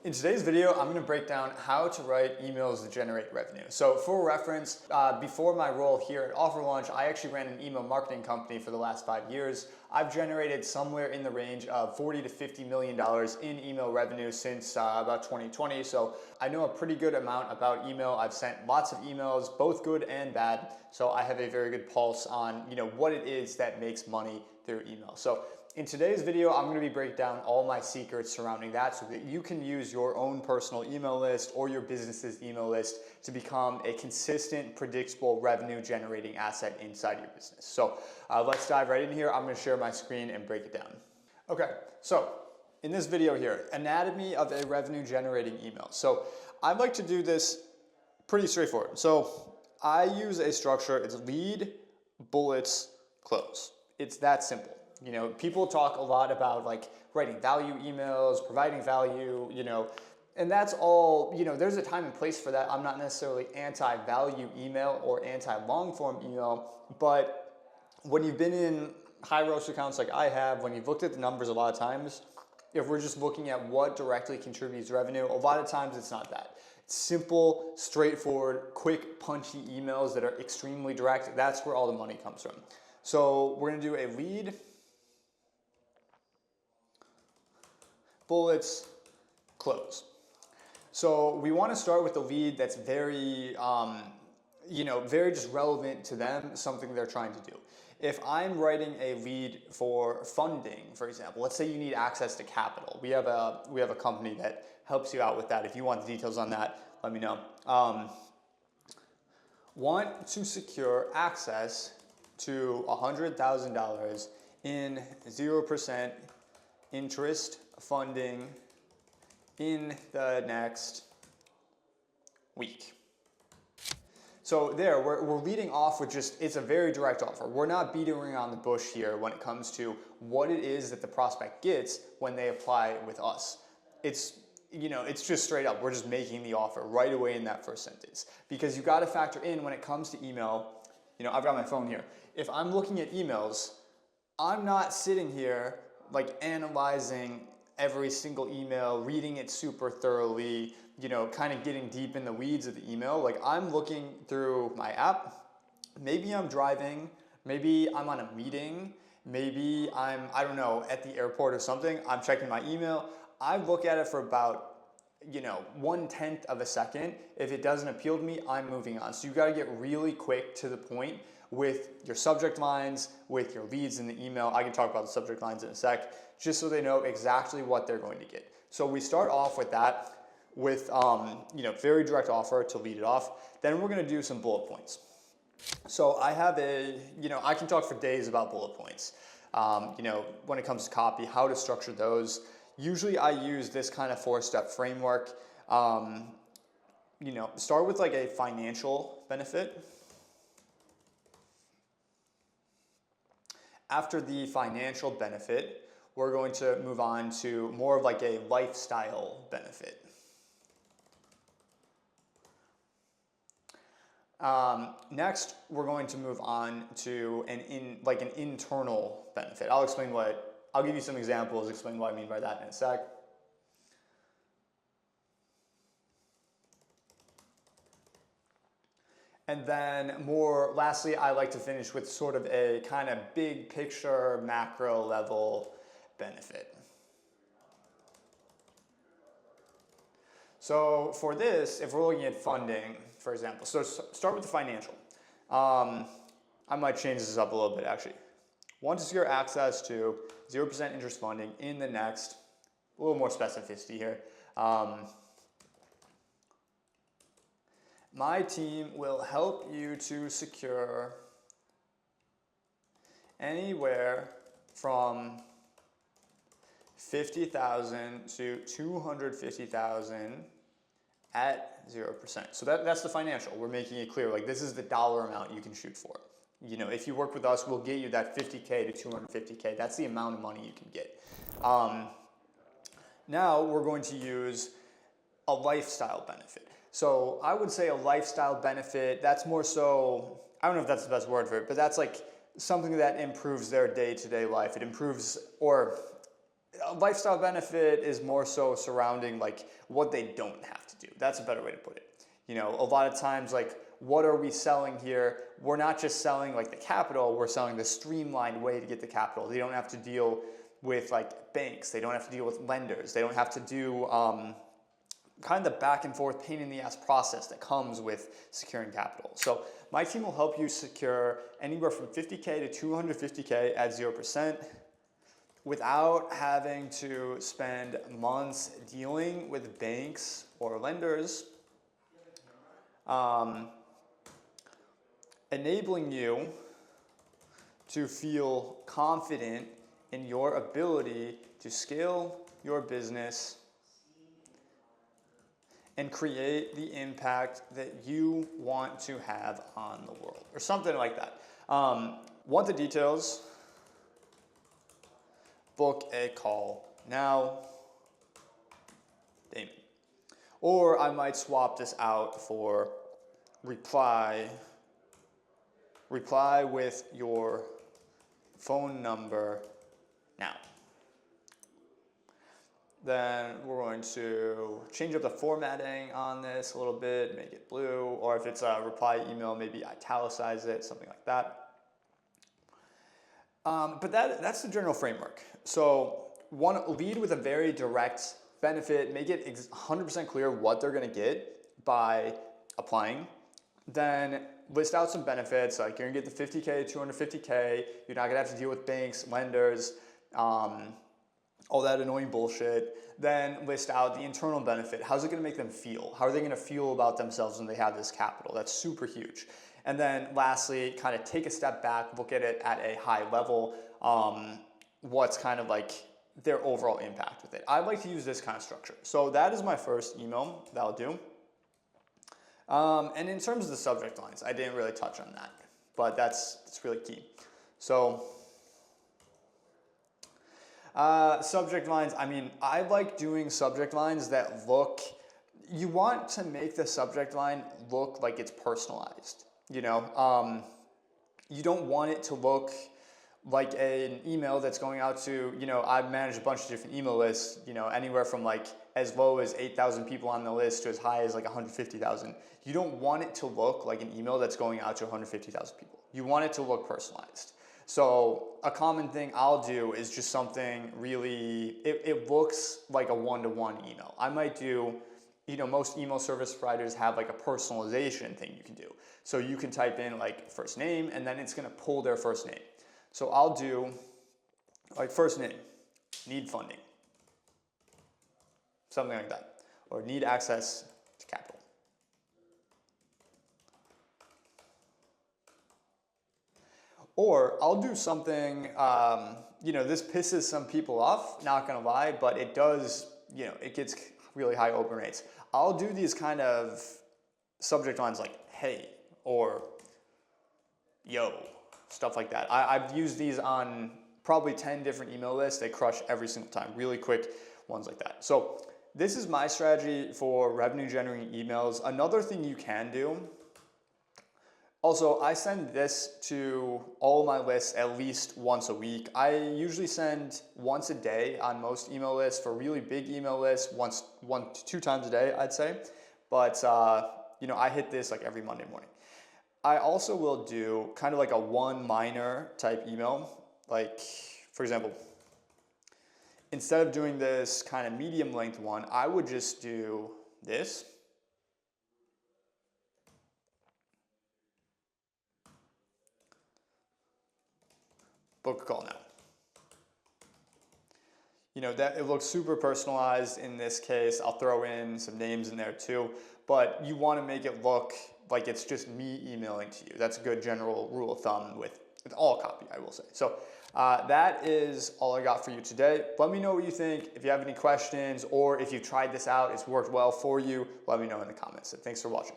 In today's video, I'm going to break down how to write emails that generate revenue. So for reference, before my role here at Offer Launch, I actually ran an email marketing company for the last 5 years. I've generated somewhere in the range of $40 to $50 million in email revenue since about 2020. So I know a pretty good amount about email. I've sent lots of emails, both good and bad. So I have a very good pulse on what it is that makes money through email. So in today's video, I'm going to be breaking down all my secrets surrounding that so that you can use your own personal email list or your business's email list to become a consistent, predictable revenue generating asset inside your business. So let's dive right in here. I'm going to share my screen and break it down. Okay, so in this video here, anatomy of a revenue generating email. So I'd like to do this pretty straightforward. So I use a structure, it's lead, bullets, close. It's that simple. People talk a lot about like writing value emails, providing value, and that's all, there's a time and place for that. I'm not necessarily anti-value email or anti-long form email, but when you've been in high roast accounts like I have, when you've looked at the numbers a lot of times, if we're just looking at what directly contributes revenue, a lot of times it's not that. It's simple, straightforward, quick, punchy emails that are extremely direct. That's where all the money comes from. So we're gonna do a lead, bullets, close. So we want to start with the lead that's very, very just relevant to them, something they're trying to do. If I'm writing a lead for funding, for example, let's say you need access to capital. We have a company that helps you out with that. If you want the details on that, let me know. Want to secure access to $100,000 in 0% interest funding in the next week. So there, we're leading off with it's a very direct offer. We're not beating around the bush here when it comes to what it is that the prospect gets when they apply with us. It's just straight up. We're just making the offer right away in that first sentence. Because you got to factor in when it comes to email, I've got my phone here. If I'm looking at emails, I'm not sitting here like analyzing every single email, reading it super thoroughly, kind of getting deep in the weeds of the email. Like I'm looking through my app, maybe I'm driving, maybe I'm on a meeting, maybe I'm, I don't know, at the airport or something, I'm checking my email. I look at it for about 1/10 of a second. If it doesn't appeal to me, I'm moving on. So you got to get really quick to the point with your subject lines, with your leads in the email. I can talk about the subject lines in a sec, just so they know exactly what they're going to get. So we start off with that, with very direct offer to lead it off. Then we're going to do some bullet points. So I have I can talk for days about bullet points. When it comes to copy, how to structure those. Usually I use this kind of 4-step framework. Start with like a financial benefit. After the financial benefit, we're going to move on to more of like a lifestyle benefit. Next, we're going to move on to an internal benefit. I'll give you some examples, explain what I mean by that in a sec. And then lastly, I like to finish with sort of a kind of big picture, macro level benefit. So for this, if we're looking at funding, for example, so start with the financial. I might change this up a little bit actually. Want to secure access to 0% interest funding in the next, a little more specificity here. My team will help you to secure anywhere from $50,000 to $250,000 at 0%. So that's the financial. We're making it clear, like this is the dollar amount you can shoot for. If you work with us, we'll get you that 50K to 250K. That's the amount of money you can get. Now we're going to use a lifestyle benefit. So I would say a lifestyle benefit, that's more so, I don't know if that's the best word for it, but that's like something that improves their day-to-day life. It improves, or a lifestyle benefit is more so surrounding like what they don't have to do. That's a better way to put it. You know, a lot of times like what are we selling here? We're not just selling like the capital, we're selling the streamlined way to get the capital. They don't have to deal with like banks. They don't have to deal with lenders. They don't have to do kind of the back and forth pain in the ass process that comes with securing capital. So my team will help you secure anywhere from 50K to 250K at 0% without having to spend months dealing with banks or lenders, enabling you to feel confident in your ability to scale your business and create the impact that you want to have on the world, or something like that. Want the details? Book a call now, Damon. Or I might swap this out for reply with your phone number now. Then we're going to change up the formatting on this a little bit, make it blue, or if it's a reply email, maybe italicize it, something like that. But that's the general framework. So lead with a very direct benefit, make it 100% clear what they're gonna get by applying. Then list out some benefits, like you're gonna get the 50K, 250K, you're not gonna have to deal with banks, lenders, all that annoying bullshit. Then list out the internal benefit. How's it gonna make them feel? How are they gonna feel about themselves when they have this capital? That's super huge. And then lastly, kind of take a step back, look at it at a high level. What's kind of like their overall impact with it. I like to use this kind of structure. So that is my first email that I'll do. And in terms of the subject lines, I didn't really touch on that, but that's really key. So subject lines, I mean, I like doing subject lines that you want to make the subject line look like it's personalized, you know? You don't want it to look like an email that's going out to, you know, I've managed a bunch of different email lists, you know, anywhere from like as low as 8,000 people on the list to as high as like 150,000. You don't want it to look like an email that's going out to 150,000 people. You want it to look personalized. So a common thing I'll do is just something really, it looks like a one-to-one email. I might do, you know, most email service providers have like a personalization thing you can do. So you can type in like first name and then it's gonna pull their first name. So I'll do like first name, need funding, something like that, or need access to capital. Or I'll do something, you know, this pisses some people off, not gonna lie, but it does, you know, it gets really high open rates. I'll do these kind of subject lines like, hey, or yo, stuff like that. I've used these on probably 10 different email lists. They crush every single time, really quick ones like that. So this is my strategy for revenue generating emails. Another thing you can do, also, I send this to all my lists at least once a week. I usually send once a day on most email lists. For really big email lists, one to two times a day, I'd say. But you know, I hit this like every Monday morning. I also will do kind of like a one-liner type email. Like, for example, instead of doing this kind of medium length one, I would just do this. Book a call now. You know, that it looks super personalized in this case. I'll throw in some names in there too, but you want to make it look like it's just me emailing to you. That's a good general rule of thumb with all copy, I will say. So that is all I got for you today. Let me know what you think. If you have any questions or if you've tried this out, it's worked well for you, let me know in the comments. So thanks for watching.